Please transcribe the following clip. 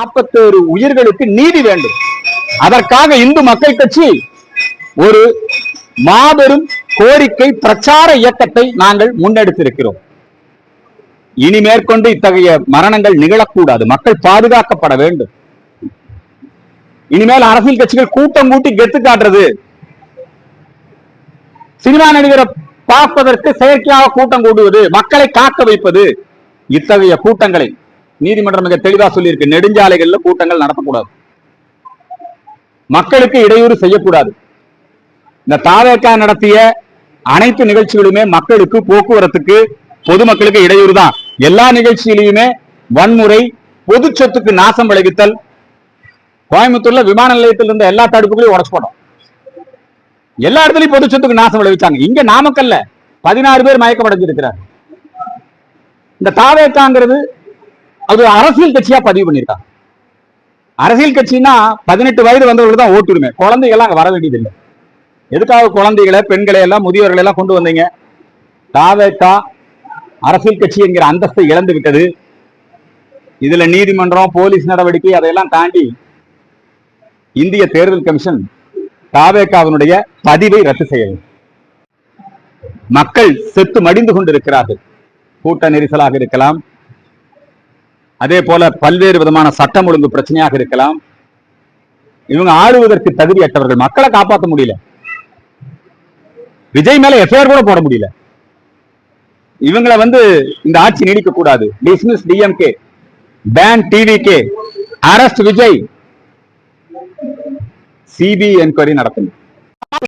41 உயிர்களுக்கு நீதி வேண்டும். அதற்காக இந்து மக்கள் கட்சி ஒரு மாபெரும் கோரிக்கை பிரச்சார இயக்கத்தை நாங்கள் முன்னெடுத்திருக்கிறோம். இனி மேற்கொண்டு இத்தகைய மரணங்கள் நிகழக்கூடாது. மக்கள் பாதுகாக்கப்பட வேண்டும். இனிமேல் அரசியல் கட்சிகள் கூட்டம் கூட்டி கெத்து காட்டுறது, சினிமா நடிகரை பார்ப்பதற்கு செயற்கையாக கூட்டம் கூடுவது, மக்களை காக்க வைப்பது, இத்தகைய கூட்டங்களை நீதிமன்றம் மிக தெளிவா சொல்லியிருக்கு. நெடுஞ்சாலைகளில் கூட்டங்கள் நடத்தக்கூடாது, மக்களுக்கு இடையூறு செய்யக்கூடாது. இந்த தாவேகா நடத்திய அனைத்து நிகழ்ச்சிகளுமே மக்களுக்கு, போக்குவரத்துக்கு, பொதுமக்களுக்கு இடையூறு தான். எல்லா நிகழ்ச்சியிலுமே வன்முறை, பொது சொத்துக்கு நாசம் விளைவித்தல். கோயம்புத்தூர்ல விமான நிலையத்தில் இருந்த எல்லா தடுப்புகளையும் உடச்சு போட்டோம். எல்லா இடத்துலயும் பொது சொத்துக்கு நாசம் விளைவிச்சாங்க. இங்க நாமக்கல்ல 16 பேர் மயக்கமடைஞ்சிருக்கிறார். இந்த தாவேகாங்கிறது அது அரசியல் கட்சியா பதிவு பண்ணிருக்காங்க. அரசியல் கட்சின்னா 18 வயது வந்தவர்கள் தான் ஓட்டுரிமை. குழந்தைகள் அங்க வர வேண்டியதில்லை. எதுக்காக குழந்தைகளை, பெண்களை எல்லாம், முதியோர்களை எல்லாம் கொண்டு வந்தீங்க? தாவேகா அரசியல் கட்சி என்கிற அந்தஸ்தை இழந்து விட்டது. இதுல நீதிமன்றம், போலீஸ் நடவடிக்கை அதையெல்லாம் தாண்டி இந்திய தேர்தல் கமிஷன் தாவேகாவினுடைய பதிவை ரத்து செய்ய வேண்டும். மக்கள் செத்து மடிந்து கொண்டிருக்கிறார்கள். கூட்ட நெரிசலாக இருக்கலாம், அதே போல பல்வேறு விதமான சட்டம் ஒழுங்கு பிரச்சனையாக இருக்கலாம். இவங்க ஆளுவதற்கு தகுதியற்றவர்கள். மக்களை காப்பாற்ற முடியல. விஜய் மேல எஃப்ஐஆர் கூட போட முடியல. இவங்களை இந்த ஆட்சி நீடிக்க கூடாது. Dismiss DMK, ban TVK, arrest Vijay, CBI enquiry நடத்தணும்.